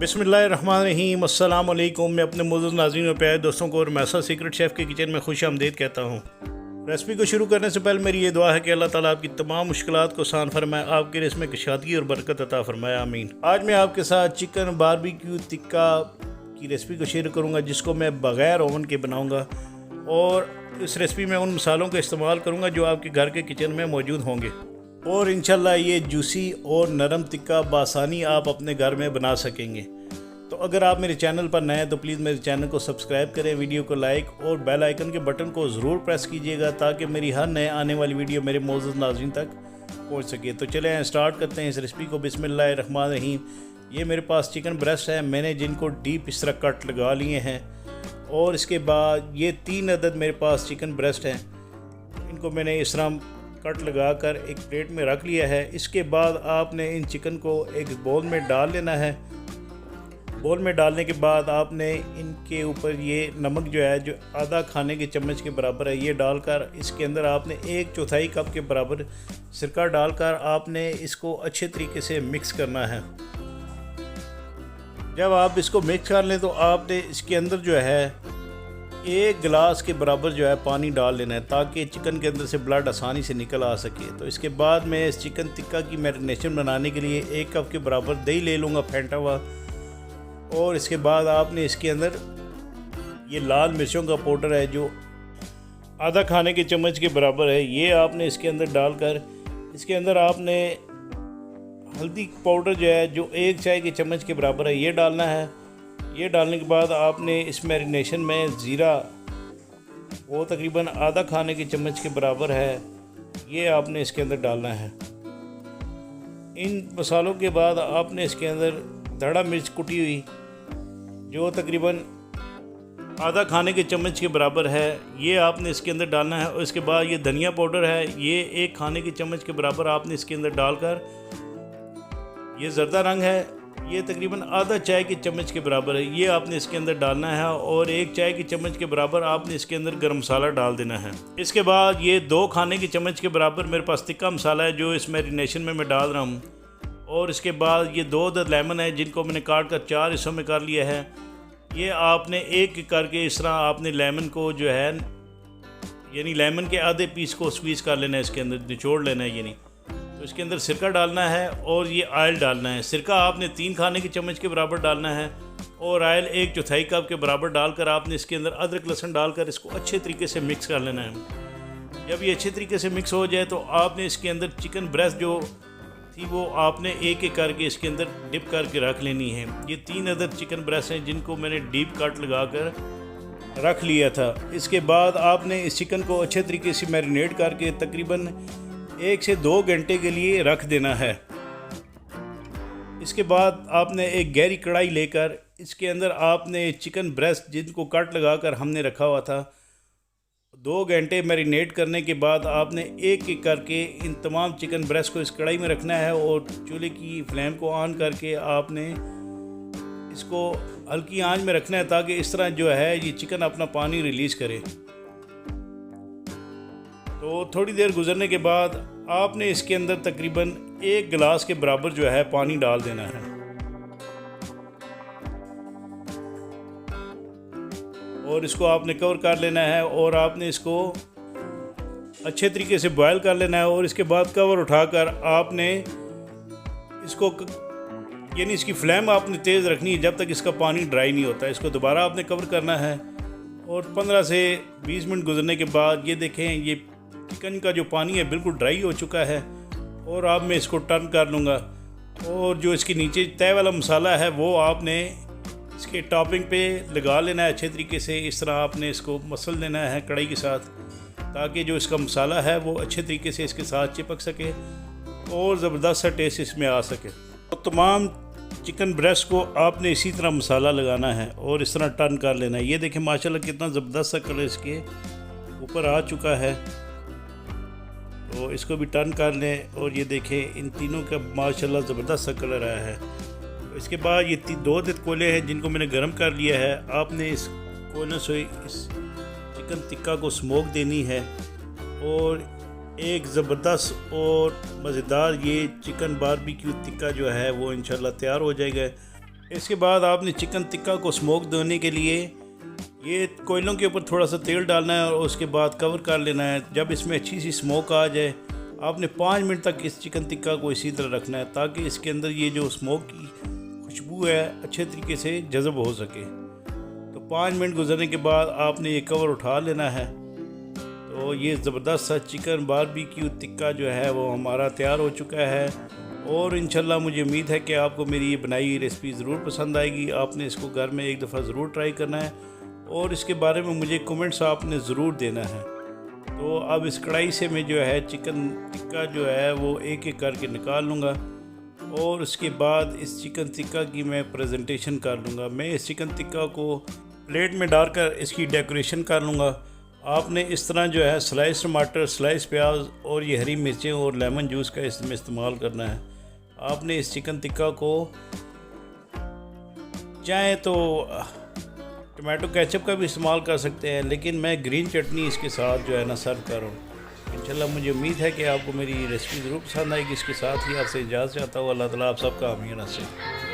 बिस्मिल्लाहिर्रहमानिर्रहीम, अस्सलाम वालेकुम। मैं अपने मोअज़्ज़ज़ नाज़रीन और प्यारे दोस्तों को और मैसा सीक्रेट शेफ़ के किचन में खुश आमदीद कहता हूँ। रेसिपी को शुरू करने से पहले मेरी ये दुआ है कि अल्लाह ताला आपकी तमाम मुश्किलात को आसान फरमाए, आपके रिज़्क़ में कुशादगी और बरकत अता फरमाए, आमीन। आज मैं आपके साथ चिकन बारबेक्यू टिक्का की रेसिपी को शेयर करूँगा, जिसको मैं बग़ैर ओवन के बनाऊँगा और इस रेसिपी में उन मसालों का इस्तेमाल करूँगा जो आपके घर के किचन में मौजूद होंगे और इंशाल्लाह ये जूसी और नरम टिक्का बासानी आप अपने घर में बना सकेंगे। तो अगर आप मेरे चैनल पर नए हैं तो प्लीज़ मेरे चैनल को सब्सक्राइब करें, वीडियो को लाइक और बेल आइकन के बटन को ज़रूर प्रेस कीजिएगा ताकि मेरी हर नए आने वाली वीडियो मेरे मोअज़्ज़ज़ नाज़रीन तक पहुंच सके। तो चलें स्टार्ट करते हैं इस रेसिपी को। बिस्मिल्लाहिर्रहमानिर्रहीम। ये मेरे पास चिकन ब्रेस्ट है, मैंने जिनको डीप इस तरह कट लगा लिए हैं और इसके बाद ये 3 अदद मेरे पास चिकन ब्रेस्ट हैं, इनको मैंने इस तरह कट लगाकर एक प्लेट में रख लिया है। इसके बाद आपने इन चिकन को एक बोल में डाल लेना है। बोल में डालने के बाद आपने इनके ऊपर ये नमक जो है, जो आधा खाने के चम्मच के बराबर है, ये डालकर इसके अंदर आपने 1/4 कप के बराबर सिरका डालकर आपने इसको अच्छे तरीके से मिक्स करना है। जब आप इसको मिक्स कर लें तो आपने इसके अंदर जो है 1 गिलास के बराबर जो है पानी डाल लेना है ताकि चिकन के अंदर से ब्लड आसानी से निकल आ सके। तो इसके बाद मैं इस चिकन टिक्का की मैरिनेशन बनाने के लिए 1 कप के बराबर दही ले लूँगा फेंटा हुआ और इसके बाद आपने इसके अंदर ये लाल मिर्चों का पाउडर है जो आधा खाने के चम्मच के बराबर है, ये आपने इसके अंदर डालकर इसके अंदर आपने हल्दी पाउडर जो है जो 1 चाय के चम्मच के बराबर है ये डालना है। ये डालने के बाद आपने इस मैरिनेशन में ज़ीरा वो तकरीबन आधा खाने के चम्मच के बराबर है, ये आपने इसके अंदर डालना है। इन मसालों के बाद आपने इसके अंदर धड़ा मिर्च कुटी हुई जो तकरीबन आधा खाने के चम्मच के बराबर है, ये आपने इसके अंदर डालना है। और इसके बाद ये धनिया पाउडर है, ये 1 खाने के चम्मच के बराबर आपने इसके अंदर डालकर, ये ज़र्दा रंग है, ये तकरीबन आधा चाय के चम्मच के बराबर है, ये आपने इसके अंदर डालना है। और 1 चाय के चम्मच के बराबर आपने इसके अंदर गरम मसाला डाल देना है। इसके बाद ये 2 खाने के चम्मच के बराबर मेरे पास टिक्का मसाला है जो इस मैरिनेशन में मैं डाल रहा हूँ। और इसके बाद ये 2 अदद लेमन है जिनको मैंने काट कर 4 हिस्सों में कर लिया है। ये आपने एक करके इस तरह आपने लेमन को जो है, यानी लेमन के आधे पीस को स्क्वीज़ कर लेना है, इसके अंदर निचोड़ लेना है यानी। तो इसके अंदर सिरका डालना है और ये ऑयल डालना है। सिरका आपने 3 खाने के चम्मच के बराबर डालना है और ऑयल 1/4 कप के बराबर डालकर आपने इसके अंदर अदरक लहसुन डालकर इसको अच्छे तरीके से मिक्स कर लेना है। जब ये अच्छे तरीके से मिक्स हो जाए तो आपने इसके अंदर चिकन ब्रेस्ट जो थी वो आपने एक करके इसके अंदर डिप करके रख लेनी है। ये 3 अदद चिकन ब्रेस्ट हैं जिनको मैंने डीप कट लगाकर रख लिया था। इसके बाद आपने इस चिकन को अच्छे तरीके से मैरिनेट करके तकरीबन 1 से 2 घंटे के लिए रख देना है। इसके बाद आपने एक गहरी कढ़ाई लेकर इसके अंदर आपने चिकन ब्रेस्ट जिनको कट लगाकर हमने रखा हुआ था, 2 घंटे मैरिनेट करने के बाद आपने एक एक करके इन तमाम चिकन ब्रेस्ट को इस कढ़ाई में रखना है और चूल्हे की फ्लेम को ऑन करके आपने इसको हल्की आंच में रखना है ताकि इस तरह जो है ये चिकन अपना पानी रिलीज़ करे। तो थोड़ी देर गुजरने के बाद आपने इसके अंदर तकरीबन 1 गिलास के बराबर जो है पानी डाल देना है और इसको आपने कवर कर लेना है और आपने इसको अच्छे तरीके से बॉयल कर लेना है। और इसके बाद कवर उठाकर आपने इसको यानी इसकी फ्लेम आपने तेज़ रखनी है जब तक इसका पानी ड्राई नहीं होता। इसको दोबारा आपने कवर करना है और 15 से 20 मिनट गुजरने के बाद ये देखें ये चिकन का जो पानी है बिल्कुल ड्राई हो चुका है। और अब मैं इसको टर्न कर लूँगा और जो इसके नीचे तय वाला मसाला है वो आपने इसके टॉपिंग पे लगा लेना है अच्छे तरीके से। इस तरह आपने इसको मसल देना है कढ़ाई के साथ ताकि जो इसका मसाला है वो अच्छे तरीके से इसके साथ चिपक सके और ज़बरदस्त सा टेस्ट इसमें आ सके। तो तमाम चिकन ब्रेस्ट को आपने इसी तरह मसाला लगाना है और इस तरह टर्न कर लेना है। ये देखें माशाल्लाह कितना ज़बरदस्त सा कलर इसके ऊपर आ चुका है। तो इसको भी टर्न कर लें और ये देखें इन तीनों का माशाल्लाह ज़बरदस्त सा कलर आया है। तो इसके बाद ये 2 अदद कोयले हैं जिनको मैंने गर्म कर लिया है। आपने इस कोयले से इस चिकन टिक्का को स्मोक देनी है और एक ज़बरदस्त और मज़ेदार ये चिकन बारबेक्यू टिक्का जो है वो इंशाल्लाह तैयार हो जाएगा। इसके बाद आपने चिकन टिक्का को स्मोक देने के लिए ये कोयलों के ऊपर थोड़ा सा तेल डालना है और उसके बाद कवर कर लेना है। जब इसमें अच्छी सी स्मोक आ जाए आपने 5 मिनट तक इस चिकन टिक्का को इसी तरह रखना है ताकि इसके अंदर ये जो स्मोक की खुशबू है अच्छे तरीके से जज़ब हो सके। तो 5 मिनट गुजरने के बाद आपने ये कवर उठा लेना है। तो ये ज़बरदस्त सा चिकन बारबेक्यू टिक्का जो है वो हमारा तैयार हो चुका है और इंशाल्लाह मुझे उम्मीद है कि आपको मेरी ये बनाई रेसिपी ज़रूर पसंद आएगी। आपने इसको घर में एक दफ़ा ज़रूर ट्राई करना है और इसके बारे में मुझे कमेंट्स आपने ज़रूर देना है। तो अब इस कढ़ाई से मैं जो है चिकन टिक्का जो है वो एक एक करके निकाल लूँगा और उसके बाद इस चिकन टिक्का की मैं प्रेजेंटेशन कर लूँगा। मैं इस चिकन टिक्का को प्लेट में डालकर इसकी डेकोरेशन कर लूँगा। आपने इस तरह जो है स्लाइस टमाटर, स्लाइस प्याज और ये हरी मिर्चें और लेमन जूस का इसमें इस्तेमाल करना है। आपने इस चिकन टिक्का को चाहे तो टमाटो केचप का भी इस्तेमाल कर सकते हैं, लेकिन मैं ग्रीन चटनी इसके साथ जो है ना सर्व कर रहा हूँ। इंशाल्लाह मुझे उम्मीद है कि आपको मेरी रेसिपी ज़रूर पसंद आएगी। इसके साथ ही आपसे इजाज़त चाहता हूँ। अल्लाह ताला आप सबका आमीन नसीब।